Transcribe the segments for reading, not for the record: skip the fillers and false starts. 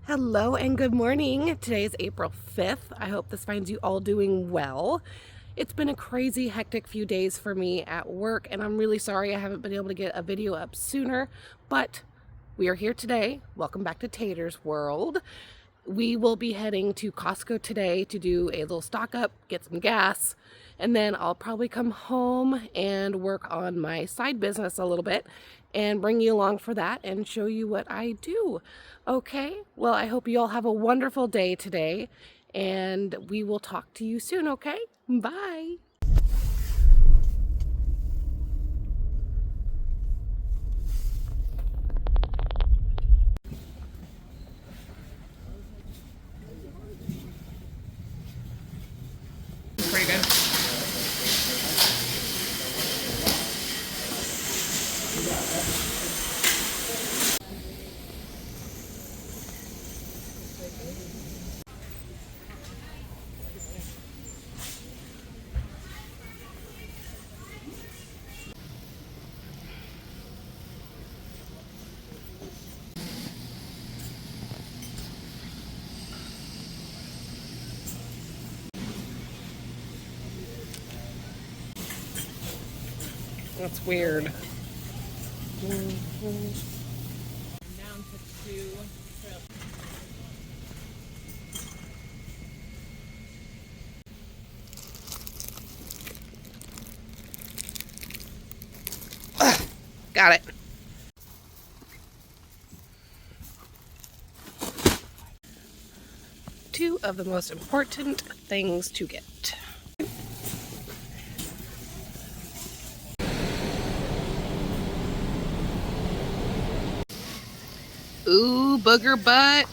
Hello and good morning. Today is April 5th. I hope this finds you all doing well. It's been a crazy, hectic few days for me at work, and I'm really sorry I haven't been able to get a video up sooner, but we are here today. Welcome back to Tater's World. We will be heading to Costco today to do a little stock up, get some gas, and then I'll probably come home and work on my side business a little bit and bring you along for that and show you what I do. Okay, well, I hope you all have a wonderful day today, and we will talk to you soon, okay? Bye. Pretty good. That's weird. Down to 2. Got it. Two of the most important things to get. Ooh, booger butt.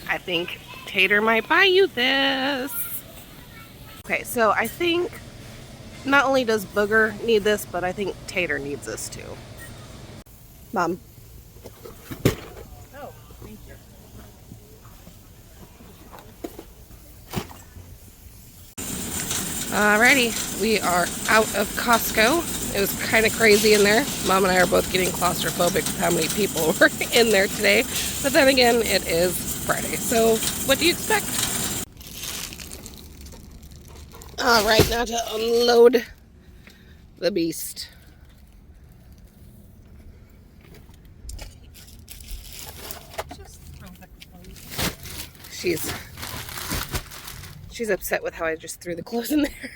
I think Tater might buy you this. Okay, so I think not only does Booger need this, but I think Tater needs this too. Mom. Oh, thank you. Alrighty, we are out of Costco. It was kind of crazy in there. Mom and I are both getting claustrophobic with how many people were in there today. But then again, it is Friday. So what do you expect? Alright, now to unload the beast. Just throw the clothes. She's upset with how I just threw the clothes in there.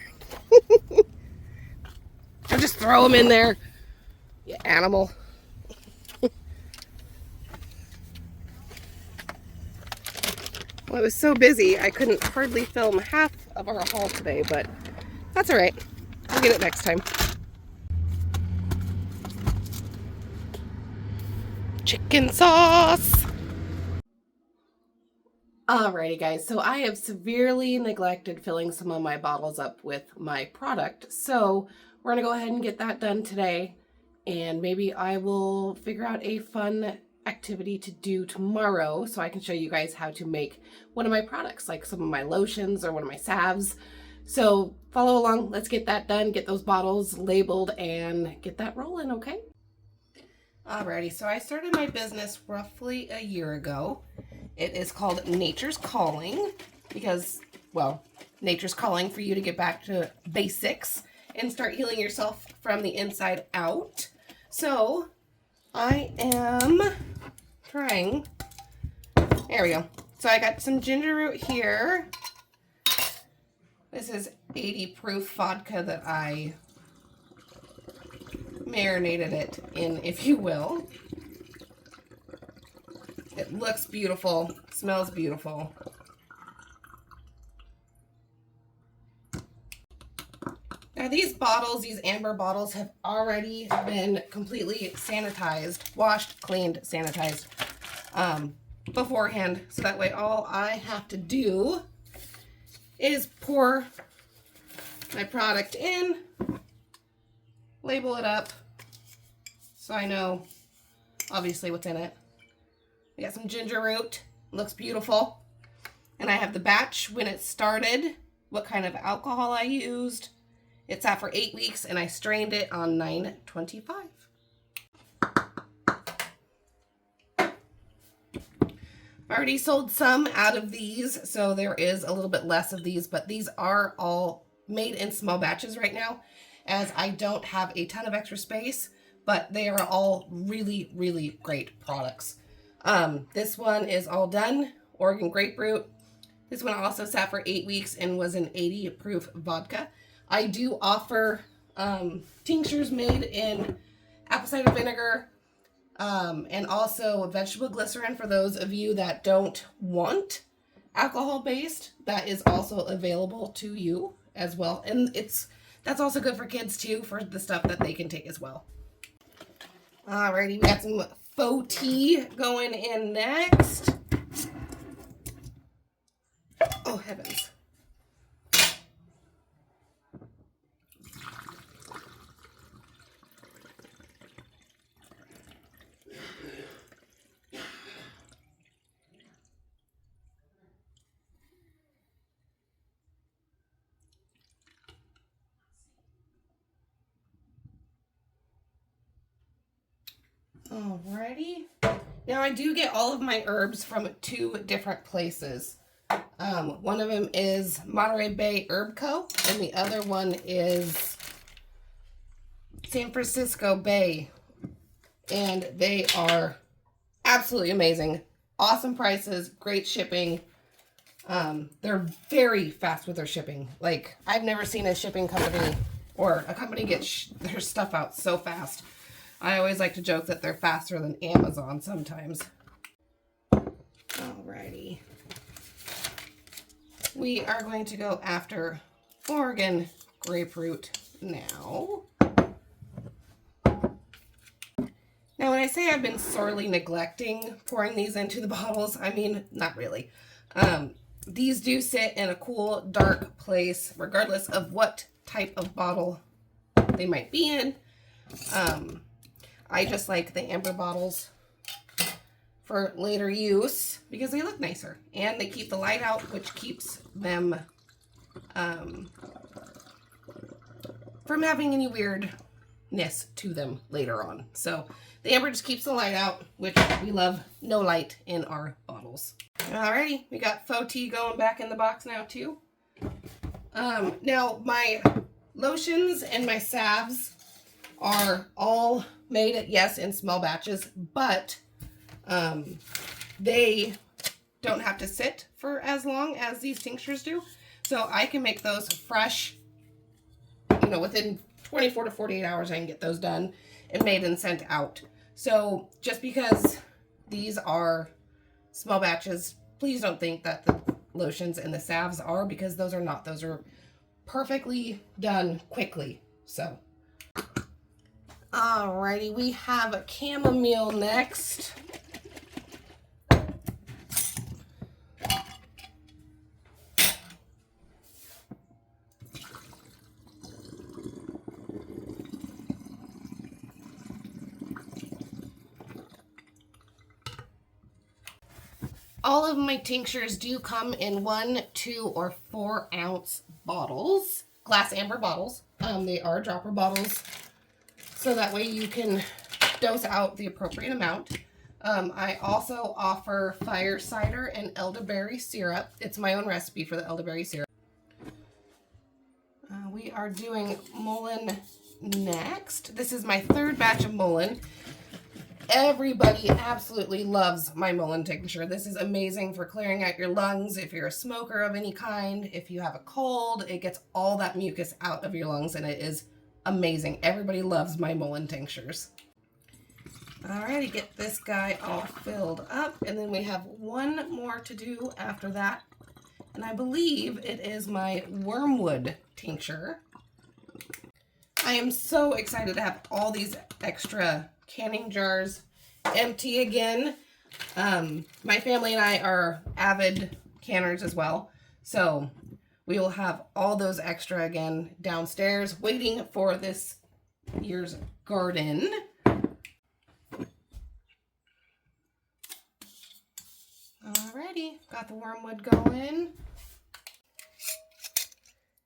I'll just throw them in there, you animal. Well, it was so busy, I couldn't hardly film half of our haul today, but that's all right. We'll get it next time. Chicken sauce. Alrighty guys, so I have severely neglected filling some of my bottles up with my product. So we're gonna go ahead and get that done today. And maybe I will figure out a fun activity to do tomorrow so I can show you guys how to make one of my products, like some of my lotions or one of my salves. So follow along, let's get that done, get those bottles labeled and get that rolling, okay? Alrighty, so I started my business roughly a year ago. It is called Nature's Calling because, well, nature's calling for you to get back to basics and start healing yourself from the inside out. So I am trying, there we go. So I got some ginger root here. This is 80 proof vodka that I marinated it in, if you will. It looks beautiful, smells beautiful. Now these bottles, these amber bottles, have already been completely sanitized, washed, cleaned, sanitized beforehand. So that way all I have to do is pour my product in, label it up so I know obviously what's in it. I got some ginger root, looks beautiful. And I have the batch when it started, what kind of alcohol I used. It sat for 8 weeks and I strained it on 9/25. I already sold some out of these, so there is a little bit less of these, but these are all made in small batches right now, as I don't have a ton of extra space, but they are all really, really great products. This one is all done, Oregon grapefruit. This one also sat for 8 weeks and was an 80 proof vodka. I do offer tinctures made in apple cider vinegar, and also vegetable glycerin for those of you that don't want alcohol based. That is also available to you as well. And that's also good for kids too, for the stuff that they can take as well. Alrighty, we got some faux tea going in next. Oh heavens. Alrighty. Now I do get all of my herbs from 2 different places. One of them is Monterey Bay Herb Co. and the other one is San Francisco Bay. And they are absolutely amazing. Awesome prices, great shipping. They're very fast with their shipping. Like, I've never seen a shipping company or a company get their stuff out so fast. I always like to joke that they're faster than Amazon sometimes. Alrighty. We are going to go after Oregon grapefruit now. Now, when I say I've been sorely neglecting pouring these into the bottles, I mean, not really. These do sit in a cool, dark place, regardless of what type of bottle they might be in. I just like the amber bottles for later use because they look nicer and they keep the light out, which keeps them from having any weirdness to them later on. So the amber just keeps the light out, which we love. No light in our bottles. Alrighty, we got faux tea going back in the box now too. Now my lotions and my salves are all made, yes, in small batches, but they don't have to sit for as long as these tinctures do. So I can make those fresh, you know, within 24 to 48 hours. I can get those done and made and sent out. So just because these are small batches, please don't think that the lotions and the salves are, because those are not. Those are perfectly done quickly. So alrighty, we have a chamomile next. All of my tinctures do come in 1, 2, or 4 ounce bottles, glass amber bottles. They are dropper bottles, so that way you can dose out the appropriate amount. I also offer fire cider and elderberry syrup. It's my own recipe for the elderberry syrup. We are doing mullein next. This is my 3rd batch of mullein. Everybody absolutely loves my mullein tincture. This is amazing for clearing out your lungs. If you're a smoker of any kind, if you have a cold, it gets all that mucus out of your lungs, and it is amazing. Everybody loves my mullein tinctures. Alrighty, get this guy all filled up, and then we have 1 more to do after that, and I believe it is my wormwood tincture. I am so excited to have all these extra canning jars empty again. My family and I are avid canners as well, so we will have all those extra again downstairs waiting for this year's garden. Alrighty, got the wormwood going.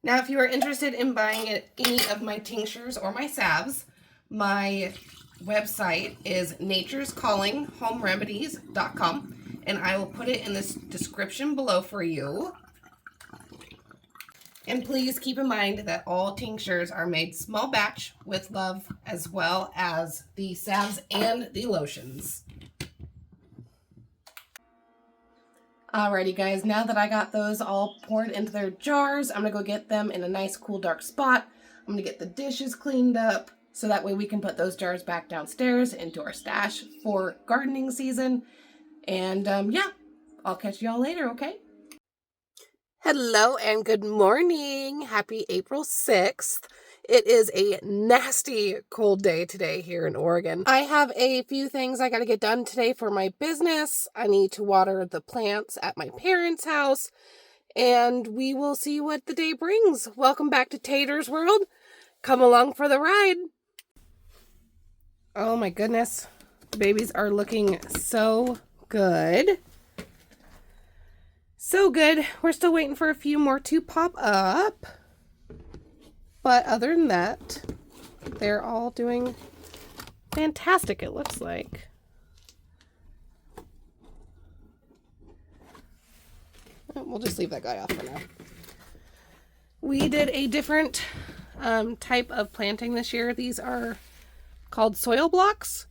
Now, if you are interested in buying any of my tinctures or my salves, my website is naturescallinghomeremedies.com, and I will put it in this description below for you. And please keep in mind that all tinctures are made small batch with love, as well as the salves and the lotions. Alrighty guys, now that I got those all poured into their jars, I'm gonna go get them in a nice cool dark spot. I'm gonna get the dishes cleaned up so that way we can put those jars back downstairs into our stash for gardening season. And yeah, I'll catch y'all later, okay? Hello and good morning. Happy April 6th. It is a nasty cold day today here in Oregon. I have a few things I got to get done today for my business. I need to water the plants at my parents' house, and we will see what the day brings. Welcome back to Tater's World. Come along for the ride. Oh my goodness. The babies are looking so good. So good. We're still waiting for a few more to pop up. But other than that, they're all doing fantastic, it looks like. We'll just leave that guy off for now. We did a different type of planting this year. These are called soil blocks.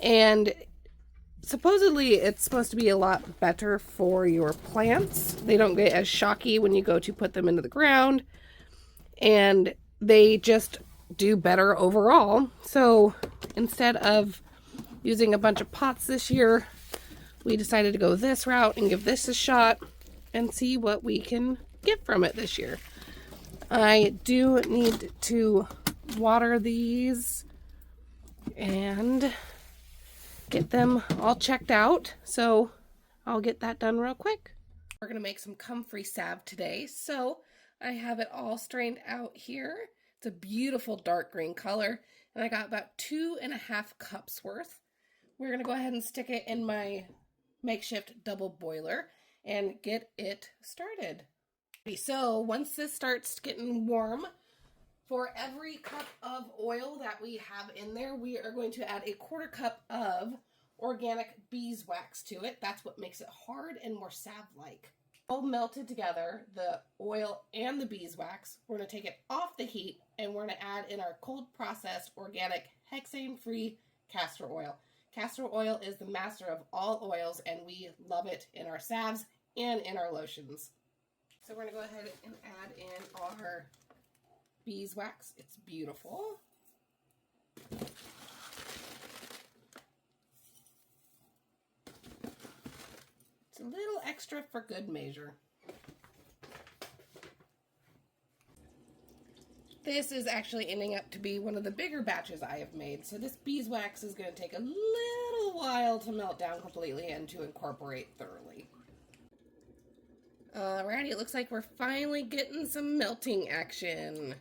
And supposedly it's supposed to be a lot better for your plants. They don't get as shocky when you go to put them into the ground, and they just do better overall. So instead of using a bunch of pots this year, we decided to go this route and give this a shot and see what we can get from it this year. I do need to water these and get them all checked out, so I'll get that done real quick. We're gonna make some Comfrey Salve today, so I have it all strained out here. It's a beautiful dark green color, and I got about 2.5 cups worth. We're gonna go ahead and stick it in my makeshift double boiler and get it started. So once this starts getting warm, for every cup of oil that we have in there, we are going to add a 1/4 cup of organic beeswax to it. That's what makes it hard and more salve-like. All melted together, the oil and the beeswax. We're going to take it off the heat, and we're going to add in our cold processed organic hexane-free castor oil. Castor oil is the master of all oils, and we love it in our salves and in our lotions. So we're going to go ahead and add in our beeswax. It's beautiful. It's a little extra for good measure. This is actually ending up to be one of the bigger batches I have made, so this beeswax is going to take a little while to melt down completely and to incorporate thoroughly. Alrighty, it looks like we're finally getting some melting action.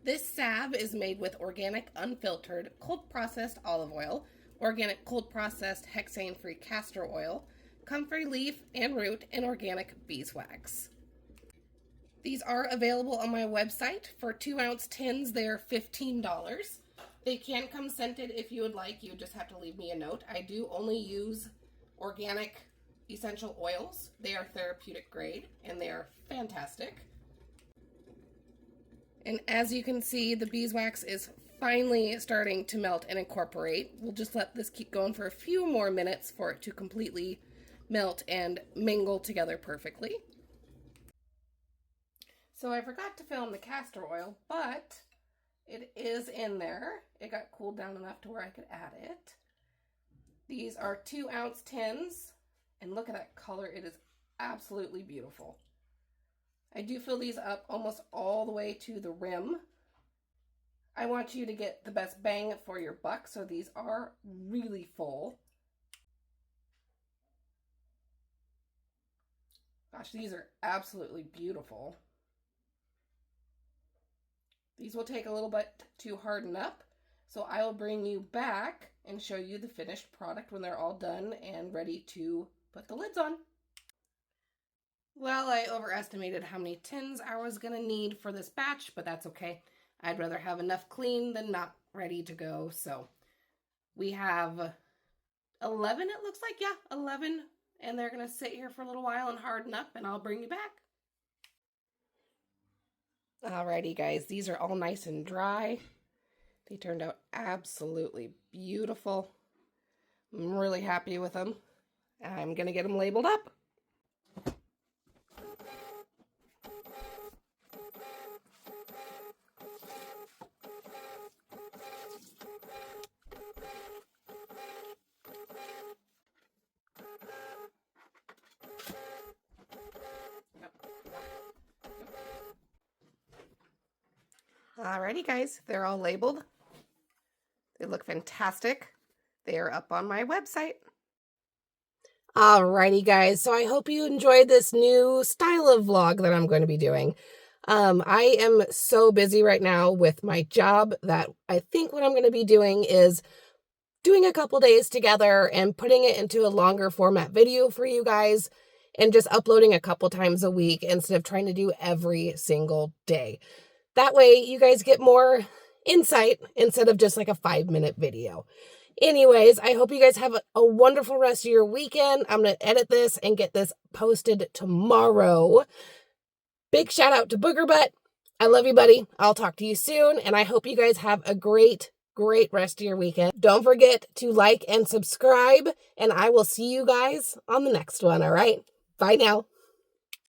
This salve is made with organic, unfiltered, cold-processed olive oil, organic, cold-processed, hexane-free castor oil, comfrey leaf and root, and organic beeswax. These are available on my website. For 2-ounce tins, they're $15. They can come scented if you would like. You just have to leave me a note. I do only use organic essential oils. They are therapeutic grade, and they are fantastic. And as you can see, the beeswax is finally starting to melt and incorporate. We'll just let this keep going for a few more minutes for it to completely melt and mingle together perfectly. So I forgot to film the castor oil, but it is in there. It got cooled down enough to where I could add it. These are 2-ounce tins, and look at that color. It is absolutely beautiful. I do fill these up almost all the way to the rim. I want you to get the best bang for your buck, so these are really full. Gosh, these are absolutely beautiful. These will take a little bit to harden up, so I will bring you back and show you the finished product when they're all done and ready to put the lids on. Well, I overestimated how many tins I was going to need for this batch, but that's okay. I'd rather have enough clean than not ready to go. So we have 11, it looks like. Yeah, 11. And they're going to sit here for a little while and harden up, and I'll bring you back. Alrighty, guys. These are all nice and dry. They turned out absolutely beautiful. I'm really happy with them. I'm going to get them labeled up. Alrighty, guys, they're all labeled. They look fantastic. They are up on my website. Alrighty, guys, so I hope you enjoyed this new style of vlog that I'm going to be doing. I am so busy right now with my job that I think what I'm going to be doing is doing a couple days together and putting it into a longer format video for you guys and just uploading a couple times a week instead of trying to do every single day. That way you guys get more insight instead of just like a 5-minute video. Anyways, I hope you guys have a wonderful rest of your weekend. I'm going to edit this and get this posted tomorrow. Big shout out to Booger Butt. I love you, buddy. I'll talk to you soon, and I hope you guys have a great rest of your weekend. Don't forget to like and subscribe, and I will see you guys on the next one, all right? Bye now.